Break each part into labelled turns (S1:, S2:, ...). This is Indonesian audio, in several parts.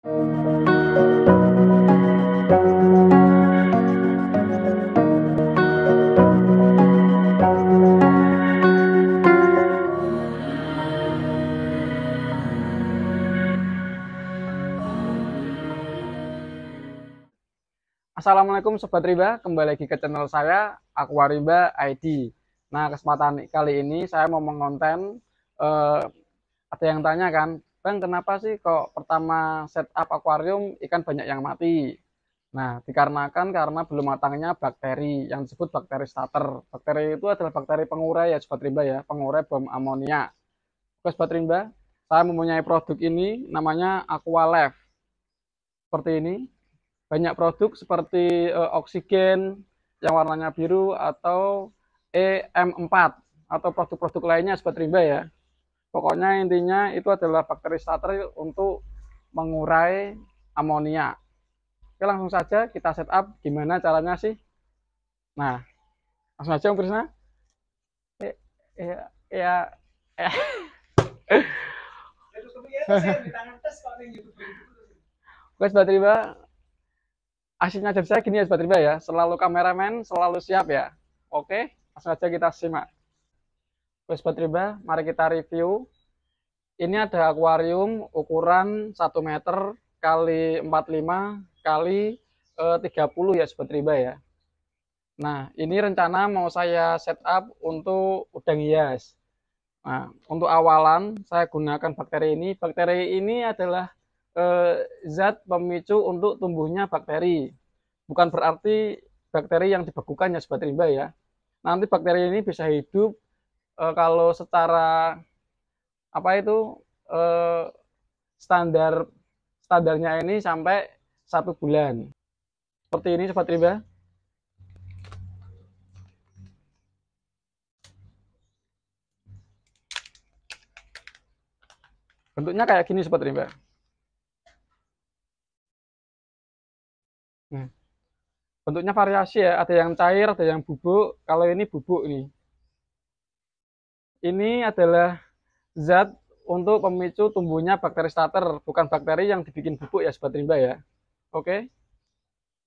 S1: Assalamualaikum Sobat Rimba, kembali lagi ke channel saya Aquarimba ID. Nah, kesempatan kali ini saya mau mengonten, ada yang tanya kan, Bang, kenapa sih kok pertama setup akuarium ikan banyak yang mati? Nah, dikarenakan karena belum matangnya bakteri yang disebut bakteri starter. Bakteri itu adalah bakteri pengurai ya Sobat Rimba ya, pengurai bom amonia. Oke Sobat Rimba, saya mempunyai produk ini namanya Aqualife. Seperti ini. Banyak produk seperti oksigen yang warnanya biru atau EM4 atau produk-produk lainnya Sobat Rimba ya. Pokoknya intinya itu adalah bakteri starter untuk mengurai amonia. Oke, langsung saja kita setup gimana caranya sih. Nah, langsung saja Om Krisna. Ya. Oke Sobat Rimba, aslinya dari saya gini ya Sobat Rimba ya, selalu kameramen selalu siap ya. Oke, langsung saja kita simak. Oke Sobat Rimba, mari kita review. Ini ada akuarium ukuran 1 meter kali 45 kali 30 ya Sobat Rimba ya. Nah, ini rencana mau saya setup untuk udang hias. Nah, untuk awalan saya gunakan bakteri ini. Bakteri ini adalah zat pemicu untuk tumbuhnya bakteri. Bukan berarti bakteri yang dibekukan ya Sobat Rimba ya. Nanti bakteri ini bisa hidup kalau secara apa itu standarnya ini sampai 1 bulan. Seperti ini Sobat Rimba. Bentuknya kayak gini Sobat Rimba. Nah, bentuknya variasi ya, ada yang cair, ada yang bubuk. Kalau ini bubuk nih. Ini adalah zat untuk pemicu tumbuhnya bakteri starter, bukan bakteri yang dibikin bubuk ya Sobat Rimba ya. Oke.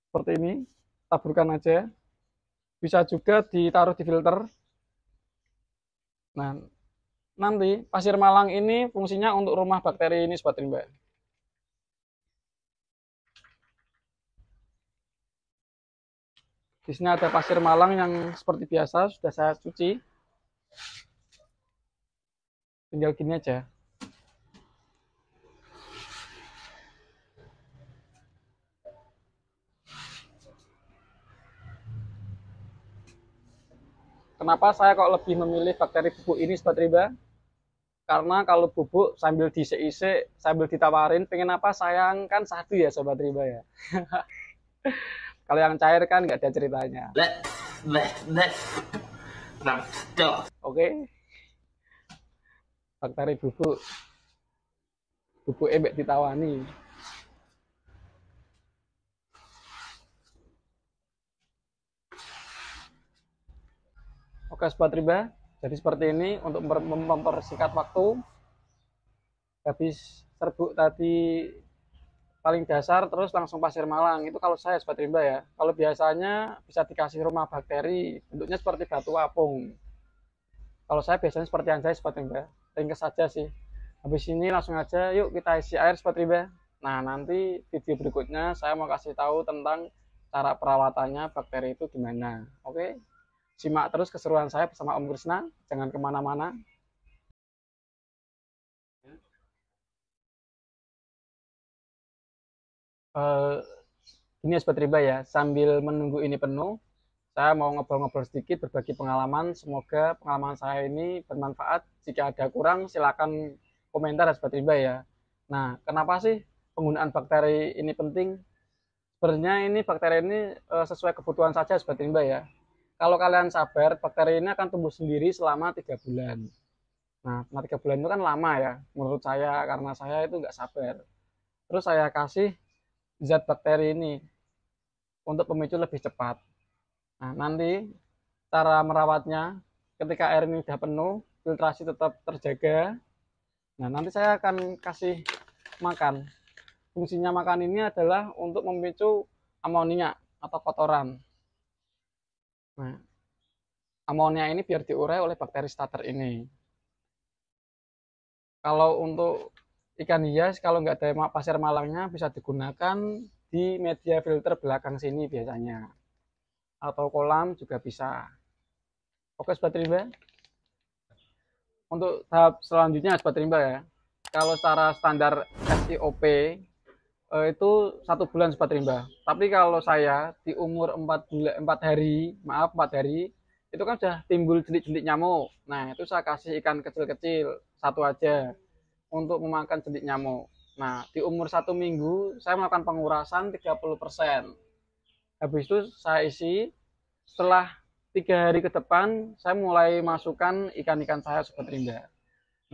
S1: Seperti ini, taburkan aja. Bisa juga ditaruh di filter. Nah, nanti pasir malang ini fungsinya untuk rumah bakteri ini Sobat Rimba. Di sini ada pasir malang yang seperti biasa sudah saya cuci. Tinggal gini aja. Kenapa saya kok lebih memilih bakteri bubuk ini Sobat Rimba? Karena kalau bubuk sambil diisik-isik, sambil ditawarin, pengen apa sayang kan satu ya Sobat Rimba ya. Kalau yang cair kan nggak ada ceritanya. Oke. Bakteri bubuk. Bubuk ebek ditawani. Oke Sobat Rimba, jadi seperti ini untuk mempersingkat waktu. Habis serbuk tadi paling dasar terus langsung pasir malang, itu kalau saya Sobat Rimba ya. Kalau biasanya bisa dikasih rumah bakteri, bentuknya seperti batu apung. Kalau saya biasanya seperti yang saya Sobat Rimba, ringkes saja sih. Habis ini langsung aja yuk kita isi air Sobat Rimba. Nah, nanti video berikutnya saya mau kasih tahu tentang cara perawatannya bakteri itu gimana. Oke, simak terus keseruan saya bersama Om Krisna, jangan kemana-mana. Ini ya Sobat Rimba ya, sambil menunggu ini penuh, saya mau ngobrol-ngobrol sedikit, berbagi pengalaman. Semoga pengalaman saya ini bermanfaat. Jika ada kurang, silakan komentar ya Sobat Rimba ya. Nah, kenapa sih penggunaan bakteri ini penting? Sebenarnya ini bakteri ini sesuai kebutuhan saja Sobat Rimba ya. Kalau kalian sabar, bakteri ini akan tumbuh sendiri selama 3 bulan. Nah, 3 bulan itu kan lama ya, menurut saya, karena saya itu nggak sabar. Terus saya kasih zat bakteri ini untuk pemicu lebih cepat. Nah, nanti cara merawatnya, ketika air ini sudah penuh, filtrasi tetap terjaga. Nah, nanti saya akan kasih makan. fungsinya makan ini adalah untuk memicu amonia atau kotoran. Nah, amonia ini biar diurai oleh bakteri starter ini. Kalau untuk ikan hias, kalau nggak ada pasir malangnya, bisa digunakan di media filter belakang sini biasanya. Atau kolam juga bisa. Oke Sobat Rimba. Untuk tahap selanjutnya Sobat Rimba ya. Kalau secara standar SIOP itu 1 bulan Sobat Rimba. Tapi kalau saya di umur 4 hari, maaf 4 hari, itu kan sudah timbul jentik-jentik nyamuk. Nah, itu saya kasih ikan kecil-kecil, satu aja, untuk memakan jentik nyamuk. Nah, di umur 1 minggu, saya melakukan pengurasan 30%. Habis itu saya isi, setelah 3 hari ke depan, saya mulai masukkan ikan-ikan saya Sobat Rimba.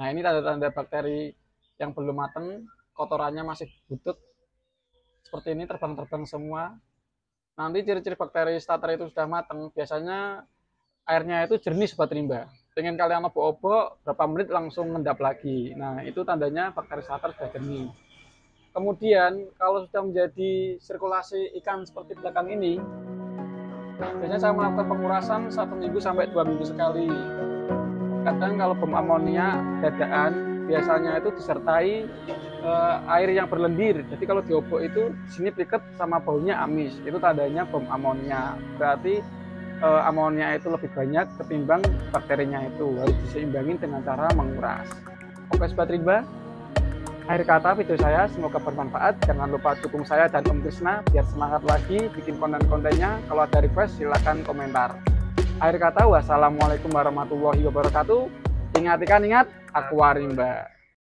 S1: Nah, ini tanda-tanda bakteri yang belum matang, kotorannya masih butut, seperti ini terbang-terbang semua. Nanti ciri-ciri bakteri starter itu sudah matang, biasanya airnya itu jernih Sobat Rimba. Pengen kalian obok-obok, berapa menit langsung ngendap lagi. Nah, itu tandanya bakteri starter sudah jernih. Kemudian, kalau sudah menjadi sirkulasi ikan seperti belakang ini, biasanya saya melakukan pengurasan 1 minggu sampai 2 minggu sekali. Kadang kalau bom amonia dadaan, biasanya itu disertai air yang berlendir. Jadi kalau diobok itu di sini piket sama baunya amis. Itu tandanya bom amonia. Berarti amonia itu lebih banyak ketimbang bakterinya itu. Harus diseimbangin dengan cara menguras. Oke Sobat Rimba, akhir kata video saya semoga bermanfaat. Jangan lupa dukung saya dan Om Krisna biar semangat lagi bikin konten-kontennya. Kalau ada request silahkan komentar. Akhir kata, wassalamualaikum warahmatullahi wabarakatuh. Ingat, aku Warimba.